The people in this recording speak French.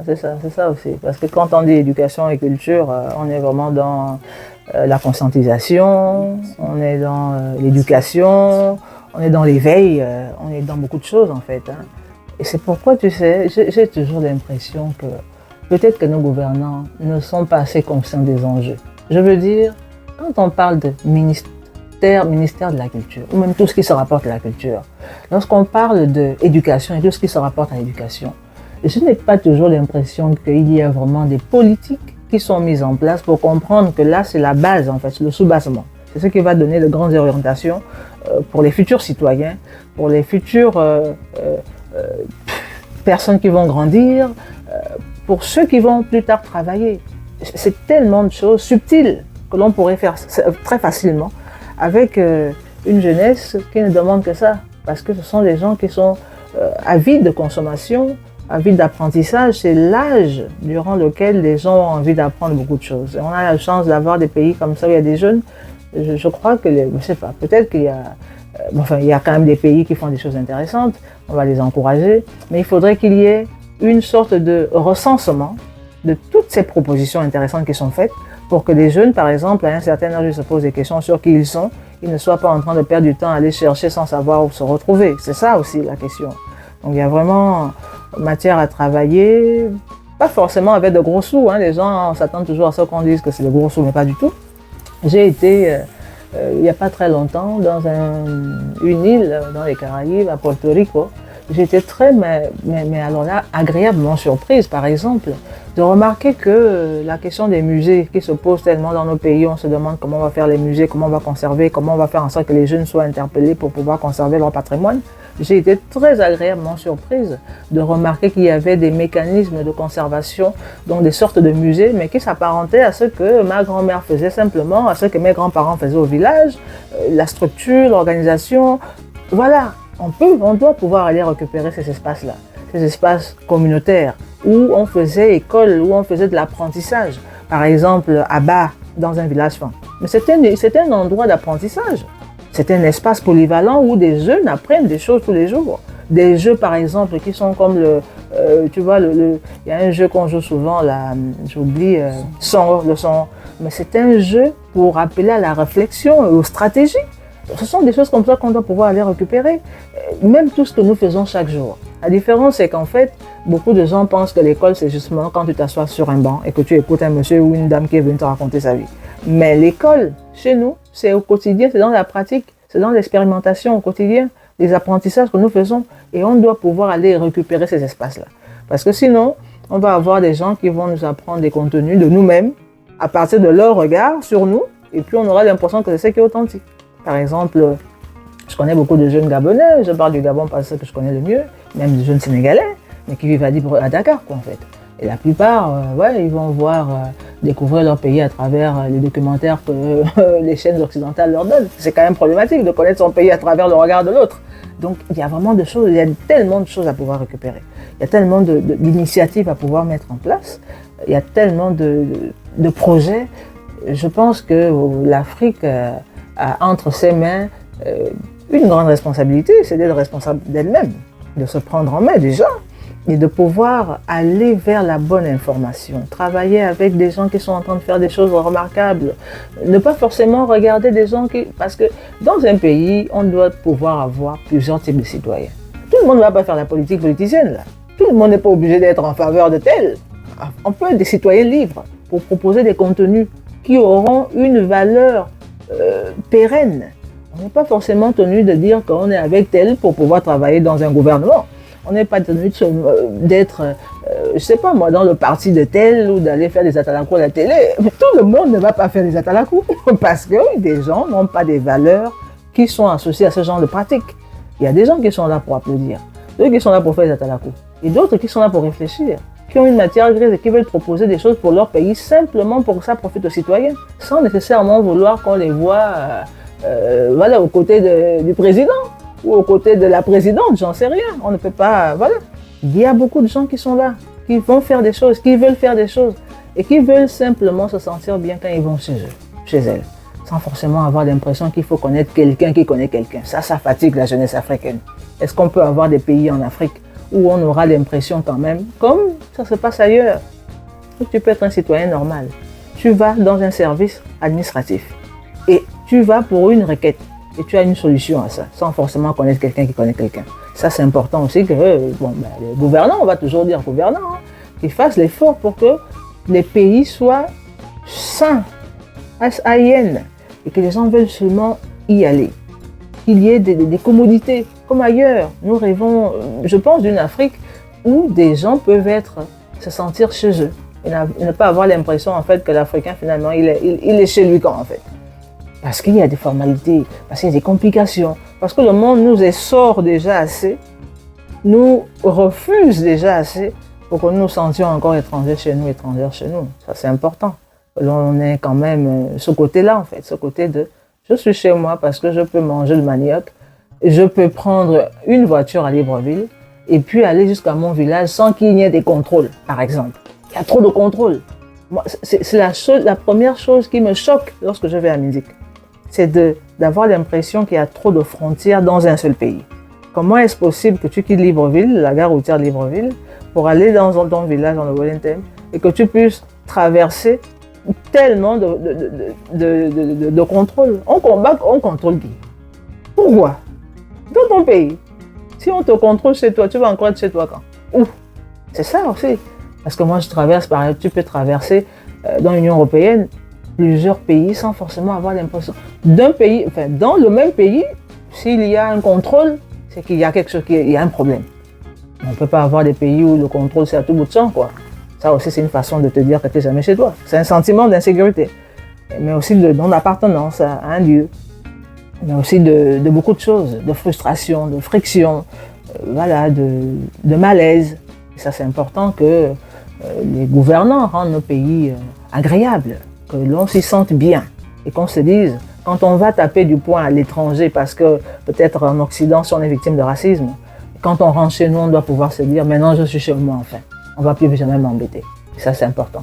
c'est ça aussi. Parce que quand on dit éducation et culture, on est vraiment dans la conscientisation, on est dans l'éducation, on est dans l'éveil, on est dans beaucoup de choses en fait. Hein. Et c'est pourquoi, tu sais, j'ai toujours l'impression que peut-être que nos gouvernants ne sont pas assez conscients des enjeux. Je veux dire, quand on parle de ministère de la culture, ou même tout ce qui se rapporte à la culture, lorsqu'on parle d'éducation et tout ce qui se rapporte à l'éducation, je n'ai pas toujours l'impression qu'il y a vraiment des politiques qui sont mises en place pour comprendre que là, c'est la base, en fait, c'est le sous-bassement. C'est ce qui va donner de grandes orientations pour les futurs citoyens, pour les futures personnes qui vont grandir, pour ceux qui vont plus tard travailler. C'est tellement de choses subtiles que l'on pourrait faire très facilement avec une jeunesse qui ne demande que ça. Parce que ce sont des gens qui sont avides de consommation, avides d'apprentissage. C'est l'âge durant lequel les gens ont envie d'apprendre beaucoup de choses. Et on a la chance d'avoir des pays comme ça où il y a des jeunes. Je crois que, je ne sais pas, peut-être qu'il y a... il y a quand même des pays qui font des choses intéressantes. On va les encourager. Mais il faudrait qu'il y ait une sorte de recensement de toutes ces propositions intéressantes qui sont faites pour que les jeunes, par exemple, à un certain âge, se posent des questions sur qui ils sont, ils ne soient pas en train de perdre du temps à aller chercher sans savoir où se retrouver. C'est ça aussi la question. Donc il y a vraiment matière à travailler, pas forcément avec de gros sous. Hein. Les gens s'attendent toujours à ce qu'on dise que c'est de gros sous, mais pas du tout. J'ai été, il n'y a pas très longtemps, dans une île dans les Caraïbes, à Porto Rico. J'étais très, mais alors là, agréablement surprise, par exemple, de remarquer que la question des musées qui se pose tellement dans nos pays, on se demande comment on va faire les musées, comment on va conserver, comment on va faire en sorte que les jeunes soient interpellés pour pouvoir conserver leur patrimoine. J'ai été très agréablement surprise de remarquer qu'il y avait des mécanismes de conservation, donc des sortes de musées, mais qui s'apparentaient à ce que ma grand-mère faisait simplement, à ce que mes grands-parents faisaient au village, la structure, l'organisation, voilà. On doit pouvoir aller récupérer ces espaces-là, ces espaces communautaires où on faisait école, où on faisait de l'apprentissage. Par exemple, à Ba, dans un village fin. Mais c'était un endroit d'apprentissage. C'était un espace polyvalent où des jeunes apprennent des choses tous les jours. Des jeux, par exemple, qui sont comme tu vois, il y a un jeu qu'on joue souvent, là, j'oublie, le son. Mais c'est un jeu pour appeler à la réflexion et aux stratégies. Ce sont des choses comme ça qu'on doit pouvoir aller récupérer, même tout ce que nous faisons chaque jour. La différence, c'est qu'en fait, beaucoup de gens pensent que l'école, c'est justement quand tu t'assois sur un banc et que tu écoutes un monsieur ou une dame qui est venu te raconter sa vie. Mais l'école, chez nous, c'est au quotidien, c'est dans la pratique, c'est dans l'expérimentation au quotidien, les apprentissages que nous faisons, et on doit pouvoir aller récupérer ces espaces-là. Parce que sinon, on va avoir des gens qui vont nous apprendre des contenus de nous-mêmes, à partir de leur regard sur nous, et puis on aura l'impression que c'est ce qui est authentique. Par exemple, je connais beaucoup de jeunes Gabonais, je parle du Gabon parce que je connais le mieux, même des jeunes Sénégalais, mais qui vivent à Dakar, quoi, en fait. Et la plupart, ils vont découvrir leur pays à travers les documentaires que les chaînes occidentales leur donnent. C'est quand même problématique de connaître son pays à travers le regard de l'autre. Donc, il y a vraiment des choses, il y a tellement de choses à pouvoir récupérer. Il y a tellement d'initiatives à pouvoir mettre en place. Il y a tellement de projets. Je pense que l'Afrique a entre ses mains une grande responsabilité, c'est d'être responsable d'elle-même, de se prendre en main déjà, et de pouvoir aller vers la bonne information, travailler avec des gens qui sont en train de faire des choses remarquables, ne pas forcément regarder des gens qui... Parce que dans un pays, on doit pouvoir avoir plusieurs types de citoyens. Tout le monde ne va pas faire la politique politicienne, là. Tout le monde n'est pas obligé d'être en faveur de tel. On peut être des citoyens libres pour proposer des contenus qui auront une valeur pérenne. On n'est pas forcément tenu de dire qu'on est avec tel pour pouvoir travailler dans un gouvernement. On n'est pas tenu d'être, je sais pas moi, dans le parti de tel ou d'aller faire des atalakou à la télé. Mais tout le monde ne va pas faire des atalakou parce que des gens n'ont pas des valeurs qui sont associées à ce genre de pratique. Il y a des gens qui sont là pour applaudir, d'autres qui sont là pour faire des atalakou et d'autres qui sont là pour réfléchir, qui ont une matière grise et qui veulent proposer des choses pour leur pays simplement pour que ça profite aux citoyens, sans nécessairement vouloir qu'on les voit aux côtés du président ou aux côtés de la présidente, j'en sais rien. On ne peut pas, voilà. Il y a beaucoup de gens qui sont là, qui vont faire des choses, qui veulent faire des choses et qui veulent simplement se sentir bien quand ils vont chez elles, sans forcément avoir l'impression qu'il faut connaître quelqu'un qui connaît quelqu'un. Ça fatigue la jeunesse africaine. Est-ce qu'on peut avoir des pays en Afrique où on aura l'impression quand même, comme ça se passe ailleurs, que tu peux être un citoyen normal. Tu vas dans un service administratif et tu vas pour une requête et tu as une solution à ça, sans forcément connaître quelqu'un qui connaît quelqu'un. Ça, c'est important aussi que les gouvernants, on va toujours dire gouvernants, hein, qu'ils fassent l'effort pour que les pays soient sains, S-A-I-N, et que les gens veulent seulement y aller. Qu'il y ait des commodités, comme ailleurs. Nous rêvons, je pense, d'une Afrique où des gens peuvent se sentir chez eux. Et ne pas avoir l'impression, en fait, que l'Africain, finalement, il est chez lui quand, en fait. Parce qu'il y a des formalités, parce qu'il y a des complications, parce que le monde nous essore déjà assez, nous refuse déjà assez pour que nous nous sentions encore étrangers chez nous, étrangères chez nous. Ça, c'est important. On ait quand même ce côté-là, en fait, ce côté de je suis chez moi parce que je peux manger le manioc, je peux prendre une voiture à Libreville et puis aller jusqu'à mon village sans qu'il y ait des contrôles, par exemple. Il y a trop de contrôles. C'est la première chose qui me choque lorsque je vais à Mindic. C'est d'avoir l'impression qu'il y a trop de frontières dans un seul pays. Comment est-ce possible que tu quittes Libreville, la gare routière de Libreville, pour aller dans ton village, dans le Wellington, et que tu puisses traverser tellement de contrôle. On contrôle qui? Pourquoi? Dans ton pays. Si on te contrôle chez toi, tu vas encore être chez toi quand? Où? C'est ça aussi. Parce que moi, je traverse, par exemple, tu peux traverser dans l'Union européenne plusieurs pays sans forcément avoir l'impression. D'un pays, enfin, dans le même pays, s'il y a un contrôle, c'est qu'il y a quelque chose, il y a un problème. On ne peut pas avoir des pays où le contrôle, c'est à tout bout de champ, quoi. Ça aussi, c'est une façon de te dire que tu n'es jamais chez toi. C'est un sentiment d'insécurité, mais aussi de non-appartenance à un lieu, mais aussi de beaucoup de choses, de frustration, de friction, voilà, de malaise. Et ça, c'est important que les gouvernants rendent nos pays agréables, que l'on s'y sente bien et qu'on se dise, quand on va taper du poing à l'étranger, parce que peut-être en Occident, si on est victime de racisme, quand on rentre chez nous, on doit pouvoir se dire, maintenant je suis chez moi enfin. On ne va plus jamais m'embêter. Ça, c'est important.